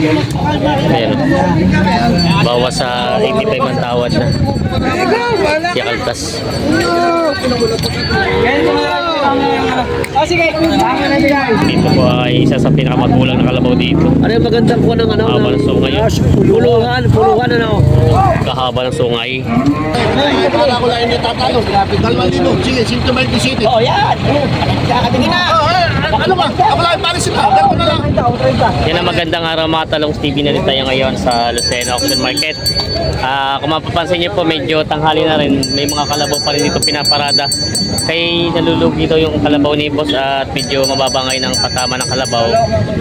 Ayan. Bawas sa 85 ang tawad na. Yakaltas. Dito po ay isa sa pinakamagulang na kalabaw dito. Ano yung magandang kuha ng ano? Kahaba ng sungay. Puluhan ano? Kahaba ng sungay. Wala ko lang hindi tatalo. Dalawang libo. Sige, Sintomalty City. Oh, yan! Kakatingin na! Ano ba? Ako lang, paris sila. Dalawa na lang. Yan ang magandang araw mga talong TV na rin tayo ngayon sa Lucena Auction Market. Kung mapapansin niyo po medyo tanghali na rin, may mga kalabaw pa rin dito pinaparada. Kay nalulugi daw yung kalabaw ni boss at medyo mababa ngayon ang patama ng kalabaw.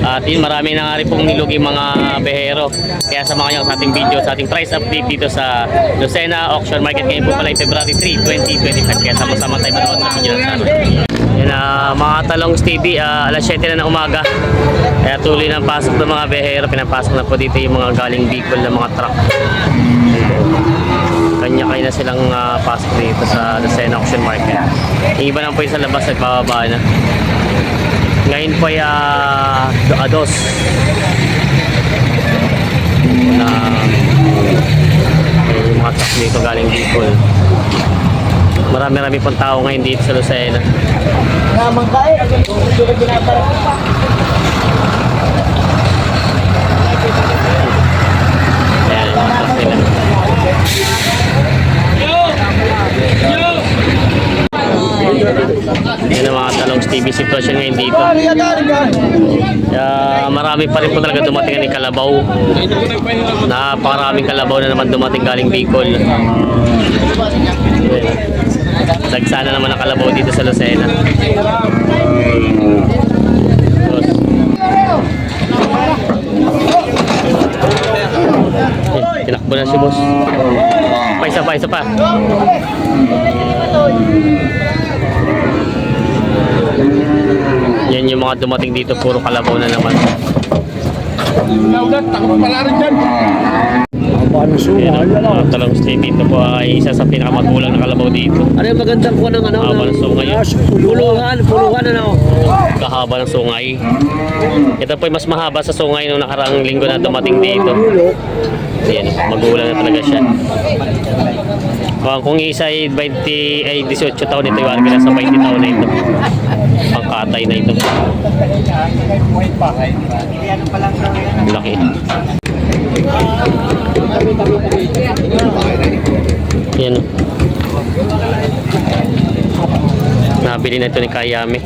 At yun, marami na nga rin pong nilugi mga behero. Kaya samahan niyo sa ating video, sa ating price update dito sa Lucena Auction Market. Ngayon po pala ay February 3, 2025. Kaya sama-sama tayo manood sa video na sana. Yan mga talong TV, alas 7 na ng umaga. Kaya tuloy ng pasok ng mga behero. Pinapasok na po dito yung mga galing Bicol na mga truck. Kanya-kanya na silang pasok dito sa Lucena Auction Market. Yung iba naman po yung sa labas at bababa na. Ngayon po ay ados na yung mga truck dito galing Bicol. Marami-rami pong tao ngayon dito sa Lucena. Naman ka eh. Ayan, yung mga truck nila. Yan ang mga talong TV sitwasyon ngayon dito. Marami pa rin po talaga dumating ng kalabaw. Napakaraming kalabaw na naman dumating galing Bicol. Dagsana naman ang kalabaw dito sa Lucena. Tinakbo na si boss. Isa pa. Yan yung mga dumating dito, puro kalabaw na naman. Naulat, takot pala rin dyan. Yan ang talong TV. Ito po ay isa sa pinakamagulang na kalabaw dito. Ano yung magandang kuha ng ano? Kahaba ng sungay. Puluhan ano? Kahaba ng sungay. Ito po ay mas mahaba sa sungay nung nakaraang linggo na dumating dito. Yan, magulang na talaga siya. Kung isa ay 18 taon, ito yung na sa 20 taon na ito. Pangkatay na ito. Laki. Yan. Nabili na ito ni Kayame.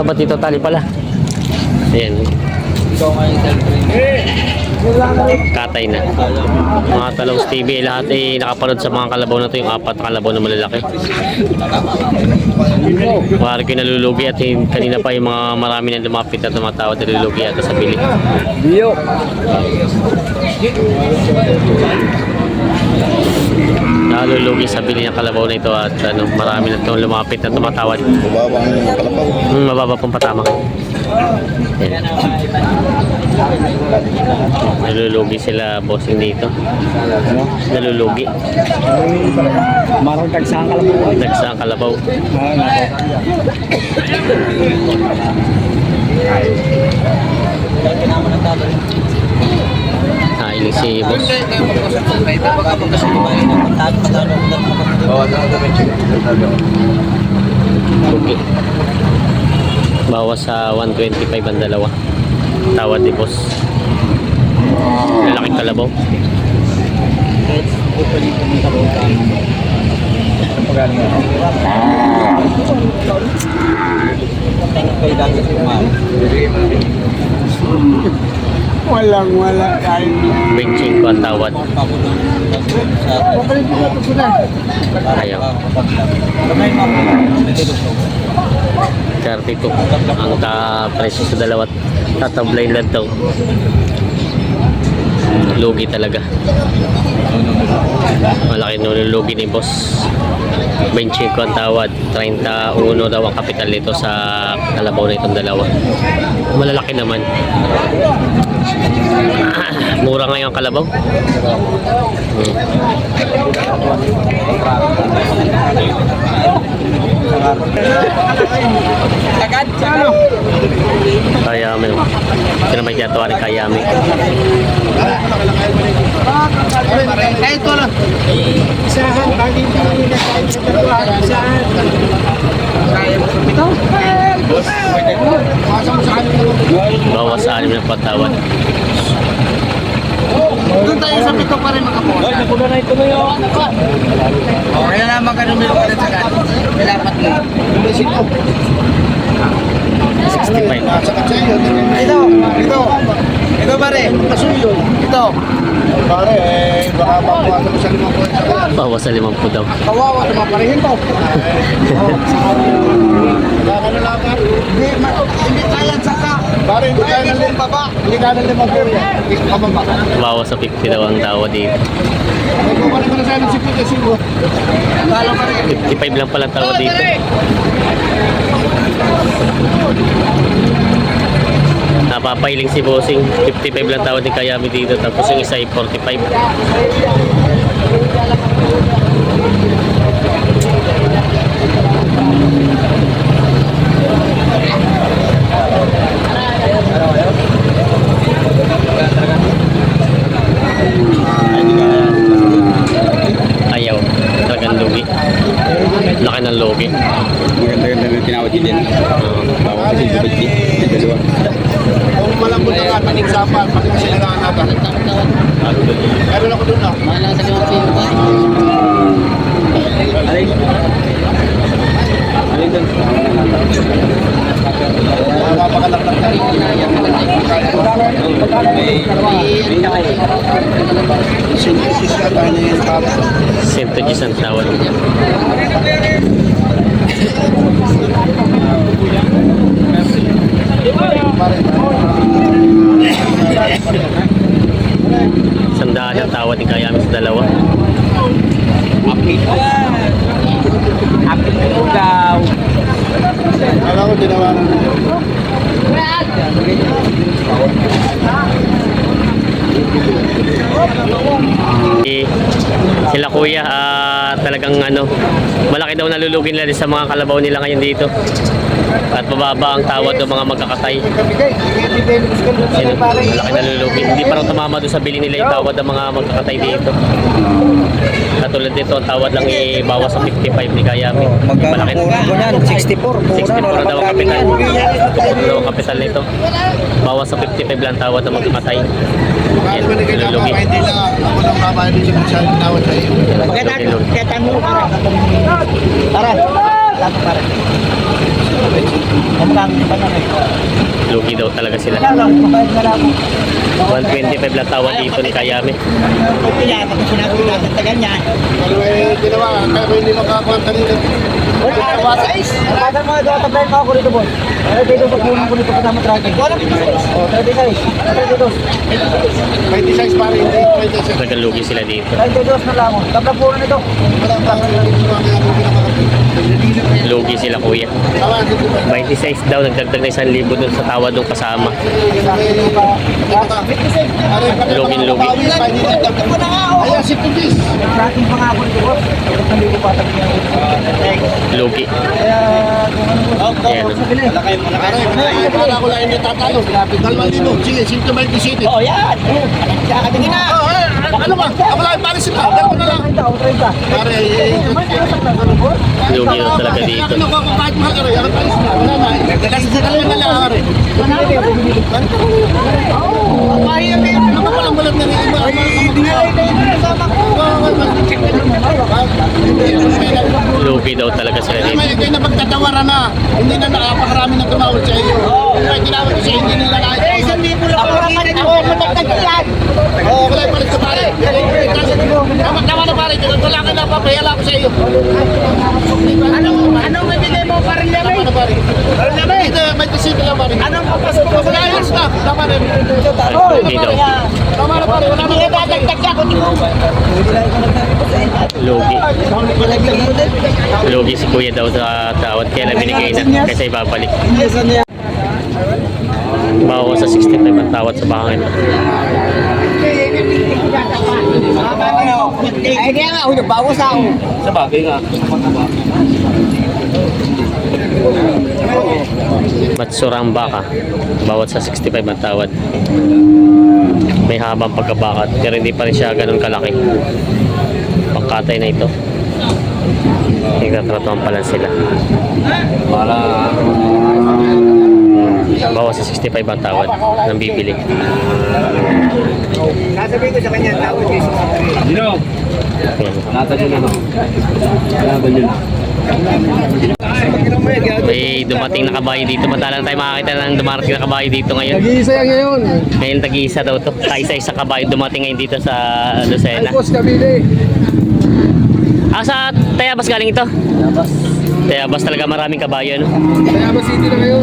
Ba't ito tali pala? Ayan. Katay na. Mga talong TV, lahat ay nakapanood sa mga kalabaw na ito. Yung 4 na kalabaw na malalaki. Parang yung nalulugi at kanina pa yung mga marami na lumapit at tumatawad na nalulugi at sa bili. Biyo. Nalulugi sa bili ng kalabaw na ito at marami na itong lumapit at tumatawad. Mababa ang kalabaw. Mababa pong patama. Yan. Nalulugi sila bossing dito. Nalulugi. Marang dagsang kalabaw. Dagsang kalabaw. Ini si boss. Okay. Bawas sa 125 ang dalawa. Tawad ni boss. Lalaking kalabaw. Walang-wala tayo. Benching ko ang tawad. Ayaw. 32 ang presyo sa dalawa. Tatablay lang daw. Lugi talaga. Malaki nululugi ni boss. 25 ang tawad. 31 daw ang kapital nito sa kalabaw na itong dalawa. Malalaki naman. Mura ngayon ang kalabaw. Kayami. Ito naman kiyatuwa ni Kayami. Eh, ito lang. Bawas sa 6 na patawad. Doon tayo sa pito pa rin makapuha. Kaya naman ka numero ka rin sa gano'n. Nilapat mo. 65. Ito pare. Pasuyo. Ito. Pare, baka makuha mo sa 5 points sa gano'n. Bawas sa 50 daw. Kawawa naman parehin to. Baka na lang ka. Hindi kaya saka. Pare, hindi kaya ng 5 baba. Hindi kaya ng 5 pero yan. Hindi ka mababa. Bawas sa 50 daw ang tawad dito. May kukunin ko na sa amin si Pito Sigo. Kala pa rin. 55 lang pala tawad dito. Napapailing si Bossing. 55 lang tawad ni Kayami dito. Tapos yung isa ay 45. Ayaw. Talagang lugi. Laki ng lugi. Maganda-ganda yung tinawad din. Bawa kasi dibadji. Dalawa. Kung malambot ang ating usapan, pati kasi nangangaga. Meron ako doon na. Alin? Alin doon? Napakalaktak na. Sintesis ka tayo na yung tama. 110 ang tawad. Sandaan ang tawad ni Kayami sa dalawa. Apit mo daw. Kala ko tinawanan na. Sila kuya, talagang malaki daw nalulugin nila sa mga kalabaw nila ngayon dito. At mababa ang tawad ng mga magkakatay. Sino, malaki nalulugin. Hindi pa raw tumama doon sa bili nila yung tawad ng mga magkakatay dito. Katulad dito, ang tawad lang ibawas sa 55 ni Kayami. Malaki. Magkano yan? 64. 64 daw ang kapital. Daw ang kapital nito. Bawas sa 55 lang tawad ng magkakatay. Baka naman ni kailangan Nalulugi. pa hindi na ako lang babae din sa tinawad sa iyo. Kaya mo para. Para. Para. Lugi daw talaga sila. 125 lang tawad dito ni Kayami. Pero eh, ginawa, pero hindi makakuha kanina. Kapatan mo ito, taplayin mo ako rito, boss. Dito, pagpunan ko nito kasama tracking. O, 36. 26 pare, hindi 26. Talagang lugi sila dito. 32 na lang. Tabla puro nito. Wala pa ako hindi ginawa kaya ako pinakakapit. Lugi sila kuya. Tama, dito ba? 26 daw, nagdagdag na 1,000 dun sa tawad ng kasama. Lugin-lugi. Ayan, si Pugis. Tracking pa nga ako nito, boss. Hindi ko pa Lugi. Ayan. Pare, para ko lang hindi tatalo. 2,000. Sige, sinto ba yung city? Oh, yan. Kakatingin na. Ano ba? Ako lang, pare sila. Dalawa na lang. 30. Pare, Lugi daw talaga dito. Ano ko kahit mahal ka rin? Ako pare sila. Wala na. Dalawa na lang, pare. Ano ka palang balat na rin? Lugi daw talaga sila dito. Kayo na pagtatawaran na. Hindi na nakapakarami na tumawad sa iyo. Kaya tinawad ko sa hindi nila na. Oo, wala yung palit ko pare. Tama na pare. Wala ka na papayala ko sa iyo. Anong bibigay mo pa rin yan? Tama na pare. Ito, may tisito lang pare. Anong papasok mo? Wala ayos na. Tama na. Lugi daw. Tama na pare. Wala na. Lugi. Lugi si kuya daw sa tawad. Kaya na binigay na. Kasi ibabalik. Bawas sa 65 ang tawad sa bakang ito. Ay, kaya nga, bawas ako. Sa bagay nga. Matsurang baka. Bawat sa 65 ang tawad. May habang pagkabakat pero hindi pa rin siya ganun kalaki. Pangkatay na ito. Nagtatratuhan pa lang sila. Bawas sa 65 ang tawad ng bibili. Sasabihin ko sa kanya, tawag kayo sa Ayan. May dumating na kabayo dito. Matalang tayo makakita ng dumarating na kabayo dito ngayon. Nag-iisa yan ngayon. Ngayon tag-iisa daw to. Kaisa-isa kabayo dumating ngayon dito sa Lucena. Alcos Cavite. Sa Tayabas galing ito? Tayabas talaga maraming kabayo, no? Tayabas City na ngayon.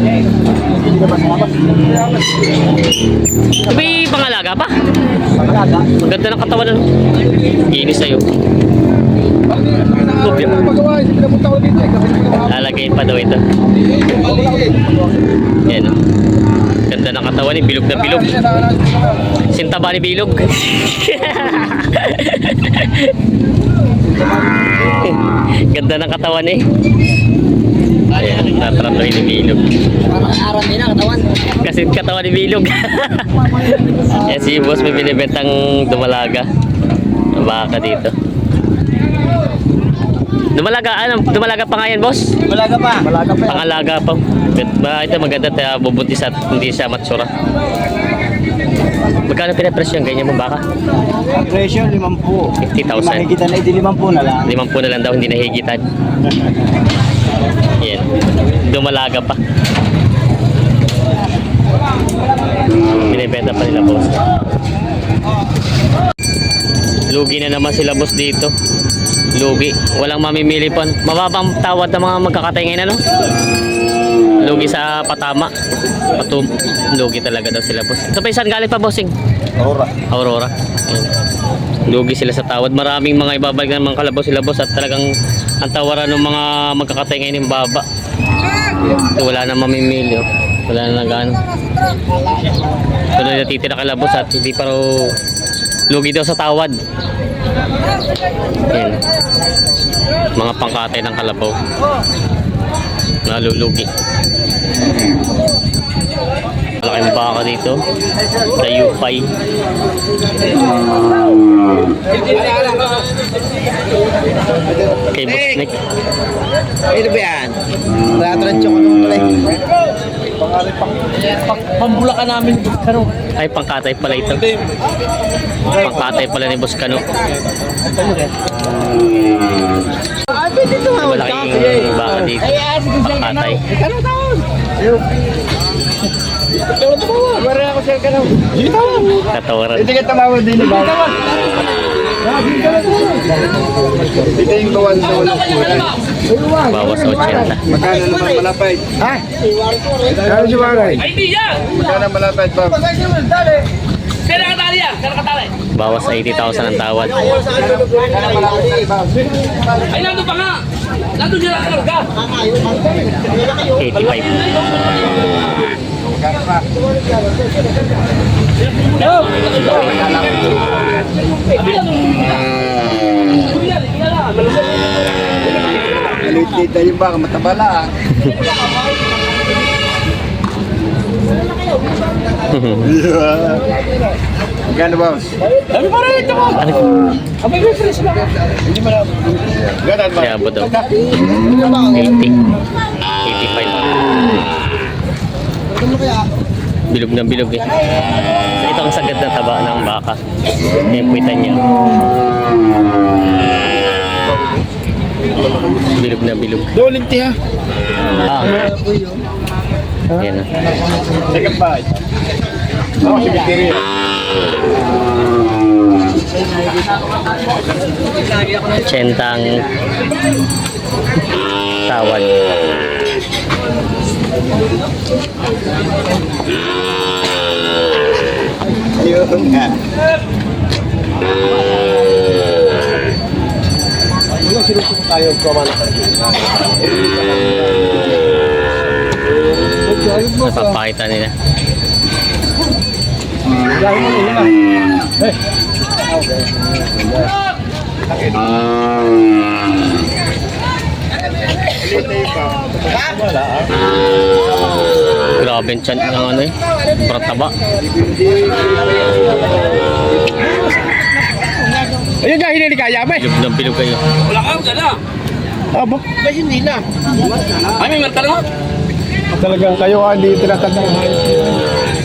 May pangalaga pa? Pangalaga. Ang ganda ng katawan, ano? Inis sa'yo. Ano magawa? Hindi pinapunta ko dito eh. Kasi Lalagayin pa daw ito. Yan, no? Ganda ng katawan ni bilog na bilog. Sinta ba ni bilog? Ganda ng katawan eh. Ayan, natratuhin ni bilog. Parang din ang katawan. Kasi katawan ni bilog. Yan si boss may binibentang dumalaga. Ang baka dito. Dumalaga pa nga yan, boss? Malaga pa. Malaga pa. Pangalaga pa. Ito maganda tayo bubuntis at hindi siya matsura. Magkano pinapresyo yung ganyan mong baka? Ang presyo, 50. 50,000. Makikita na, 50 na lang. 50 na lang daw, hindi nahigitan. Yan. Dumalaga pa. Binibenta pa nila, boss. Lugi na naman sila, boss, dito. Lugi. Walang mamimili pa. Mababang tawad ng mga magkakatay ngayon, ano? Lugi sa patama. Lugi talaga daw sila, boss. Ito pa isang galing pa, bossing. Aurora. Ayan. Lugi sila sa tawad. Maraming mga ibabalik ng mga kalabaw sila, boss. At talagang ang tawaran ng mga magkakatay ngayon yung baba. Ito, wala na mamimili. Oh. Wala na nagano. Tuloy na titira kalabos at hindi pa raw lugi daw sa tawad. Ayan. Mga pangkatay ng kalabaw. Nalulugi. Malaking baka dito. Dayupay. Kay Boss Nick. Ano ba yan? Ratrancho ko nung pala. Pambula ka namin ni Buscano. Ay, pangkatay pala ito. Pangkatay pala ni Boss Kano. Malaking baka dito. Pangkatay. Wala ako sir ka na. Hindi tawag. Katawaran. Hindi ka tumawad din. Hindi tawad. Dito yung gawan sa walang kulay. Bawas sa 80. Magkano naman malapit? Ha? Kano si Bagay? Magkano malapit, Bob? Bawas sa 80,000 ang tawad. Magkano malapit, Bob? Ay, nandun pa nga! Nandun dyan ang karga! 85. Magkano pa? Malit-lit na yung baka, matabala ah. Magkano, boss? Sabi pa rin ito mo! Abay, may fresh na! Hindi mo na. Ganon ba? Kaya po daw. 80. 85. Bilog na bilog eh. Ito ang sagad na taba ng baka. Yung puwitan niya. Bilog na bilog. Doling tiya. Ah. Yan na. Second bite. Oh, sige, sige. Tsentang tawad. Yun nga. Ano sinusunod tayo kumana? Napapakita nila. Dahil mo na. Grabe yung tiyan ng ano eh. Prataba. Ayun nga, hindi kaya ba? Bilog ng bilog kayo. Wala ka, wala. Aba, ba hindi na. Ay, may marka na. Talagang kayo hindi tinatanda.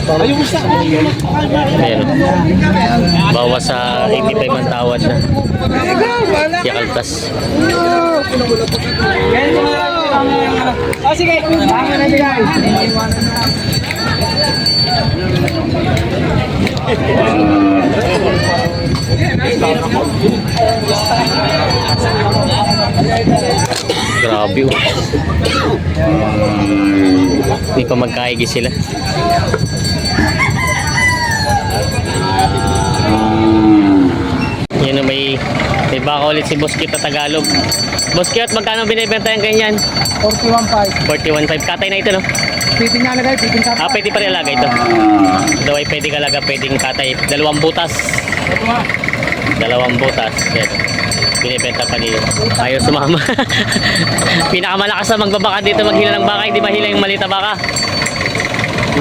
Ayun, gusto. Ayan. Bawas sa 85 ang tawad na. Yakaltas. Sige. Tama na bigay. Grabe oh. Hindi pa magkaigi sila. Yan o, may baka ulit si Boss Kit na Tagalog. Boss Kit, magkano binibenta yung ganyan? 41.5. 41.5. Katay na ito, no? Piting na lagay, piting sa. Ah, pwede pa rin alaga ito. Daw ay pwede kalaga, pwedeng katay. 2 butas. 2 butas. Yan. Binibenta pa nila. Ayaw sumama. Pinakamalakas na magbabaka dito maghila ng baka. Hindi mahila yung malita baka.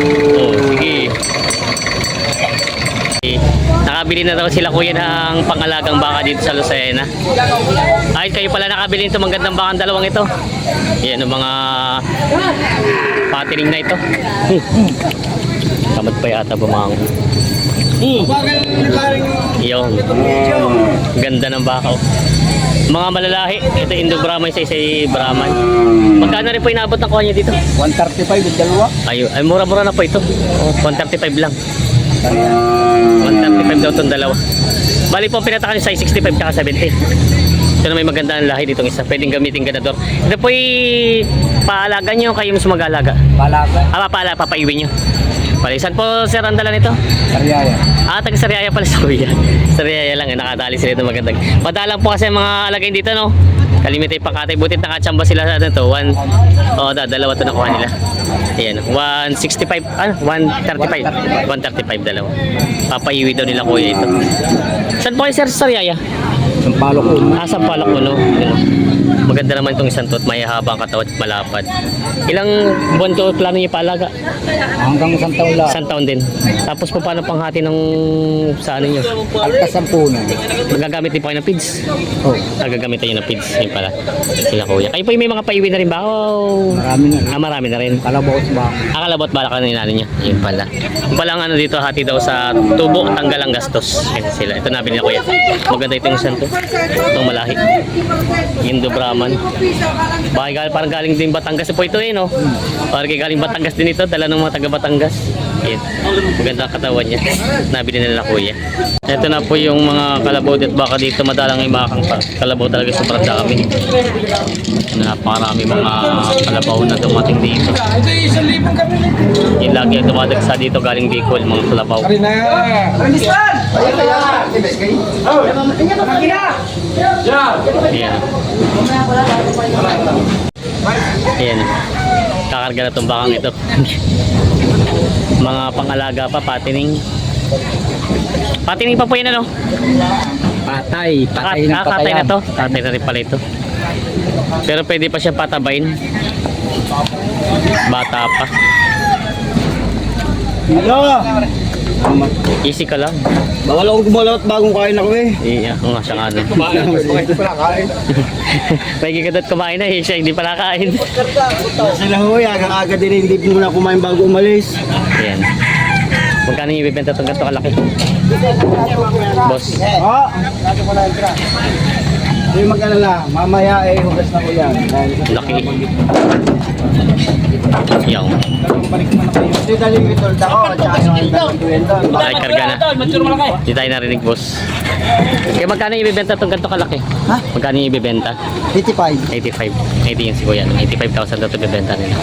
Oh, sige. Nakabili na daw sila kuya ng pangalagang baka dito sa Lucena. Ay, kayo pala nakabili nito magandang bakang dalawang ito. Yan ang mga patining na ito. Kamad pa yata bumangon. Yung ganda ng baka. Mga malalahi. Ito Indo-Brahman, isa-isa Brahman. Magkano rin po inabot ng kuha niya dito? 135 yung dalawa. Ay, mura-mura na po ito. 135 lang. 135 daw itong dalawa. Bali po, pinatakan niyo size 65 kaka 70. Ito na may magandang lahi ditong isa. Pwedeng gamitin ganador. Ito po paalaga niyo, kayo mas mag-alaga. Palaga. Papaiwi niyo. Bali, saan po sir ang dala nito? Sariaya. Taga Sariaya pala sa kuya. Sariaya lang, nakadali sila ito magandang. Madalang po kasi mga alagayin dito, no? Kalimitay pakatay. Butit nakachamba sila sa ito. Dalawa ito nakuha nila. Ayan, 165, 135. 135 dalawa. Papaiwi daw nila kuya ito. Saan po kayo sir sa Sariaya? Sampalok ko. Sampalok ko, no? Maganda naman itong isang tot. May habang katawan at malapad. Ilang buwan to plano niyo paalaga? Hanggang isang taon lang. Isang taon din. Tapos po paano panghati ng sa ano nyo? Alta 10 na. Magagamit din po kayo ng pids? Oh, Nagagamit tayo ng pids. Yun pala. Sila kuya. Kayo po may mga paiwi na rin ba? Oh. marami na. Marami na rin. Kalabaw ba? Kalabot bala ka na inanin niya. Yun pala. Yung pala ang ano dito, hati daw sa tubo, tanggal ang gastos. Yan sila. Ito nabili na kuya. Maganda itong isang to. Itong malahi. Indo-Brahman. Parang galing din Batangas po ito no? Parang galing Batangas din ito. Dala ng mga taga Batangas. Yan. Maganda ang katawan niya. Nabili na nila kuya. Ito na po yung mga kalabaw at baka dito madalang yung mga kalabaw talaga sobrang dami. Napakarami mga kalabaw na dumating dito. Yung lagi ang dumadagsa dito galing Bicol, mga kalabaw. Ayan. Ayan. Kakarga na itong bakang ito. Mga pangalaga pa, patining. Patining pa po yan ano? Patay. Patay na Katay na to. Katay na rin pala ito. Pero pwede pa siya patabain. Bata pa. Hello! Easy ka lang. Bawal akong gumalawat bagong kain ako eh. Iya, nga siya nga. Pwede ka doon kumain na siya hindi pala kain. Sila huy, aga-aga din hindi muna kumain bago umalis. Ayan. Magkano yung ibibenta itong ganito kalaki? Boss. Oo. Hindi mag-alala, mamaya hugas na ko yan. Laki. Yaw. Hindi daling itold ako, at saka yung ibang doon. Ay, karga na. Hindi tayo narinig, boss. Kaya magkano yung ibibenta itong ganito kalaki? Ha? Magkano yung ibibenta? 85. 85. 80 yung si Kuya. 85,000 daw ito ibibenta nila.